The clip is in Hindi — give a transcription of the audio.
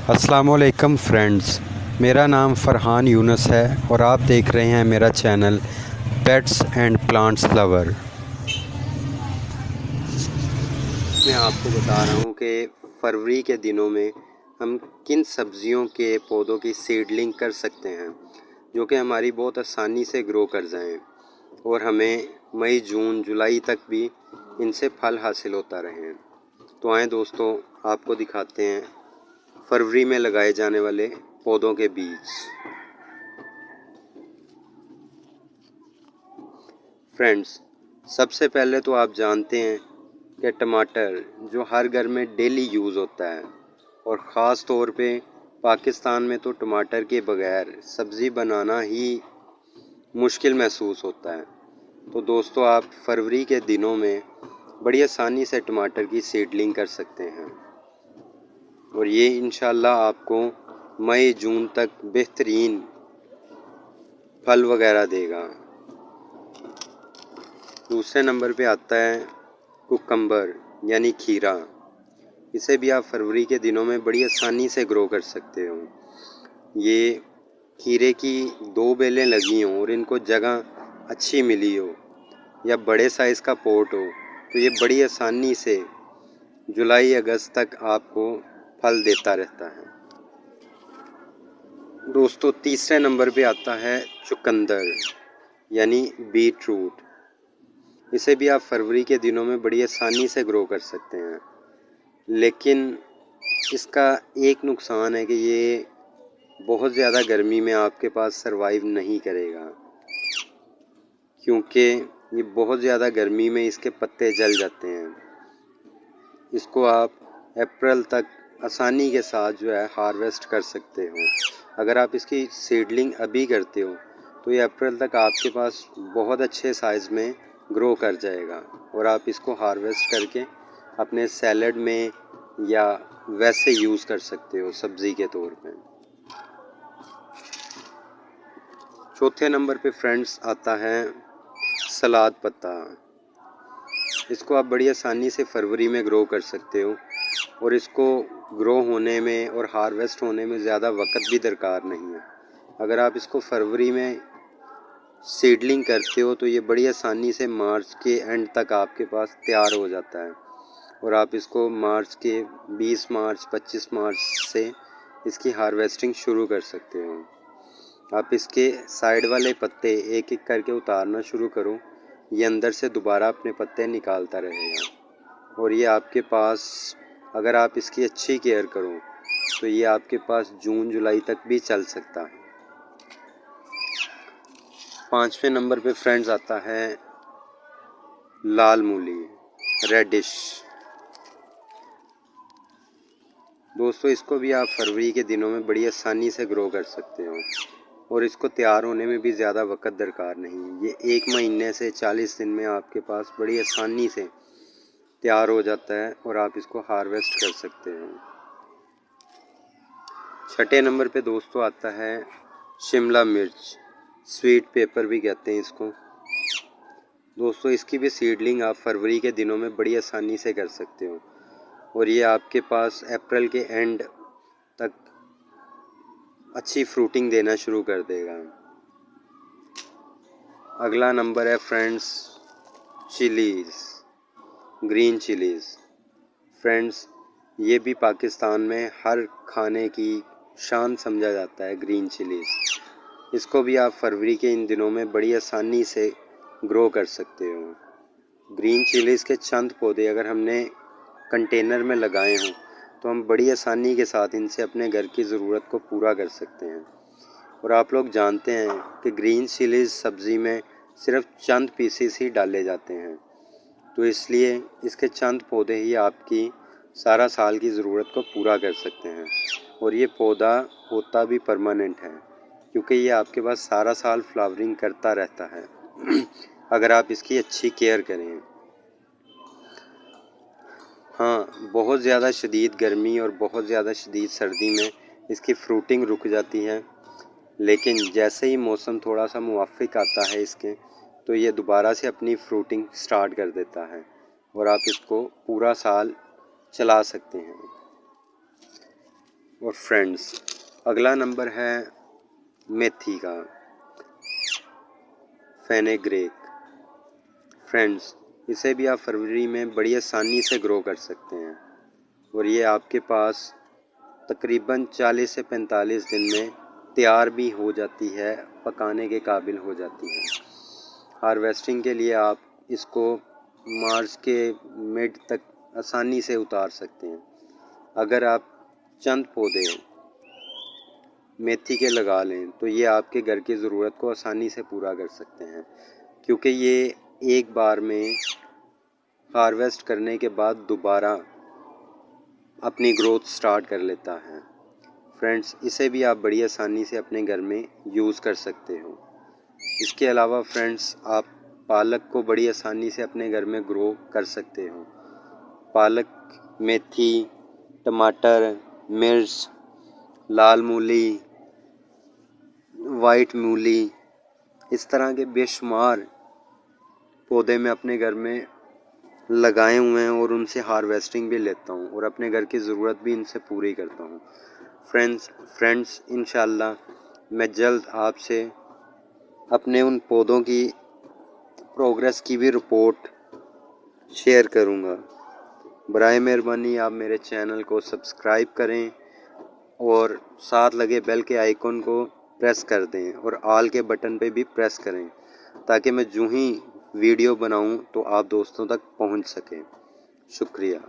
अस्सलामुअलैकुम फ्रेंड्स, मेरा नाम फ़रहान यूनुस है और आप देख रहे हैं मेरा channel pets and plants lover. मैं आपको बता रहा हूँ कि फरवरी के दिनों में हम किन सब्ज़ियों के पौधों की सीडलिंग कर सकते हैं जो कि हमारी बहुत आसानी से ग्रो कर जाएं और हमें मई, जून, जुलाई तक भी इनसे फल हासिल होता रहे। तो आएँ दोस्तों, आपको दिखाते हैं फरवरी में लगाए जाने वाले पौधों के बीज। फ्रेंड्स, सबसे पहले तो आप जानते हैं कि टमाटर जो हर घर में डेली यूज़ होता है और ख़ास तौर पे पाकिस्तान में तो टमाटर के बगैर सब्ज़ी बनाना ही मुश्किल महसूस होता है। तो दोस्तों, आप फरवरी के दिनों में बड़ी आसानी से टमाटर की सीडलिंग कर सकते हैं और ये इंशाल्लाह आपको मई, जून तक बेहतरीन फल वगैरह देगा। दूसरे नंबर पे आता है कुकम्बर यानी खीरा। इसे भी आप फरवरी के दिनों में बड़ी आसानी से ग्रो कर सकते हो। ये खीरे की 2 बेलें लगी हों और इनको जगह अच्छी मिली हो या बड़े साइज़ का पॉट हो तो ये बड़ी आसानी से जुलाई अगस्त तक आपको फल देता रहता है। दोस्तों, तीसरे नंबर पे आता है चुकंदर यानी बीट रूट। इसे भी आप फरवरी के दिनों में बड़ी आसानी से ग्रो कर सकते हैं, लेकिन इसका एक नुकसान है कि ये बहुत ज़्यादा गर्मी में आपके पास सरवाइव नहीं करेगा, क्योंकि ये बहुत ज़्यादा गर्मी में इसके पत्ते जल जाते हैं। इसको आप अप्रैल तक आसानी के साथ जो है हार्वेस्ट कर सकते हो। अगर आप इसकी सीडलिंग अभी करते हो तो ये अप्रैल तक आपके पास बहुत अच्छे साइज़ में ग्रो कर जाएगा और आप इसको हार्वेस्ट करके अपने सैलड में या वैसे यूज़ कर सकते हो सब्ज़ी के तौर पे। चौथे नंबर पे फ्रेंड्स आता है सलाद पत्ता। इसको आप बड़ी आसानी से फरवरी में ग्रो कर सकते हो और इसको ग्रो होने में और हार्वेस्ट होने में ज़्यादा वक्त भी दरकार नहीं है। अगर आप इसको फरवरी में सीडलिंग करते हो तो ये बड़ी आसानी से मार्च के एंड तक आपके पास तैयार हो जाता है और आप इसको मार्च के 20 मार्च 25 मार्च से इसकी हार्वेस्टिंग शुरू कर सकते हो। आप इसके साइड वाले पत्ते एक एक करके उतारना शुरू करो, ये अंदर से दोबारा अपने पत्ते निकालता रहेगा और ये आपके पास, अगर आप इसकी अच्छी केयर करो तो ये आपके पास जून जुलाई तक भी चल सकता है। पांचवें नंबर पे फ्रेंड्स आता है लाल मूली, रेडिश। दोस्तों, इसको भी आप फरवरी के दिनों में बड़ी आसानी से ग्रो कर सकते हो और इसको तैयार होने में भी ज़्यादा वक्त दरकार नहीं। ये 1 महीने से 40 दिन में आपके पास बड़ी आसानी से तैयार हो जाता है और आप इसको हार्वेस्ट कर सकते हैं। छठे नंबर पे दोस्तों आता है शिमला मिर्च, स्वीट पेपर भी कहते हैं इसको। दोस्तों, इसकी भी सीडलिंग आप फरवरी के दिनों में बड़ी आसानी से कर सकते हो और ये आपके पास अप्रैल के एंड तक अच्छी फ्रूटिंग देना शुरू कर देगा। अगला नंबर है friends chillies, green chillies. Friends, ये भी पाकिस्तान में हर खाने की शान समझा जाता है ग्रीन चिलीज़। इसको भी आप फरवरी के इन दिनों में बड़ी आसानी से ग्रो कर सकते हो। ग्रीन चिलीज़ के चंद पौधे अगर हमने कंटेनर में लगाए हों तो हम बड़ी आसानी के साथ इनसे अपने घर की ज़रूरत को पूरा कर सकते हैं। और आप लोग जानते हैं कि ग्रीन चिलीज़ सब्ज़ी में सिर्फ चंद पीसेस ही डाले जाते हैं, तो इसलिए इसके चंद पौधे ही आपकी सारा साल की ज़रूरत को पूरा कर सकते हैं और ये पौधा होता भी परमानेंट है, क्योंकि ये आपके पास सारा साल फ्लावरिंग करता रहता है अगर आप इसकी अच्छी केयर करें। हाँ, बहुत ज़्यादा शदीद गर्मी और बहुत ज़्यादा शदीद सर्दी में इसकी फ्रूटिंग रुक जाती है, लेकिन जैसे ही मौसम थोड़ा सा मुवाफ़िक आता है इसके, तो ये दोबारा से अपनी फ्रूटिंग स्टार्ट कर देता है और आप इसको पूरा साल चला सकते हैं। और फ्रेंड्स अगला नंबर है मेथी का, फेनेग्रेक। फ्रेंड्स इसे भी आप फरवरी में बड़ी आसानी से ग्रो कर सकते हैं और ये आपके पास तकरीबन 40 से 45 दिन में तैयार भी हो जाती है, पकाने के काबिल हो जाती है। हार्वेस्टिंग के लिए आप इसको मार्च के मिड तक आसानी से उतार सकते हैं। अगर आप चंद पौधे मेथी के लगा लें तो ये आपके घर की ज़रूरत को आसानी से पूरा कर सकते हैं, क्योंकि ये एक बार में हार्वेस्ट करने के बाद दोबारा अपनी ग्रोथ स्टार्ट कर लेता है। फ्रेंड्स इसे भी आप बड़ी आसानी से अपने घर में यूज़ कर सकते हो। इसके अलावा फ्रेंड्स आप पालक को बड़ी आसानी से अपने घर में ग्रो कर सकते हो। पालक, मेथी, टमाटर, मिर्च, लाल मूली, वाइट मूली, इस तरह के बेशुमार पौधे मैं अपने घर में लगाए हुए हैं और उनसे हार्वेस्टिंग भी लेता हूँ और अपने घर की ज़रूरत भी इनसे पूरी करता हूँ। फ्रेंड्स इंशाल्लाह मैं जल्द आपसे अपने उन पौधों की प्रोग्रेस की भी रिपोर्ट शेयर करूँगा। बराए मेहरबानी आप मेरे चैनल को सब्सक्राइब करें और साथ लगे बेल के आइकन को प्रेस कर दें और ऑल के बटन पे भी प्रेस करें, ताकि मैं जो ही वीडियो बनाऊं तो आप दोस्तों तक पहुंच सकें। शुक्रिया।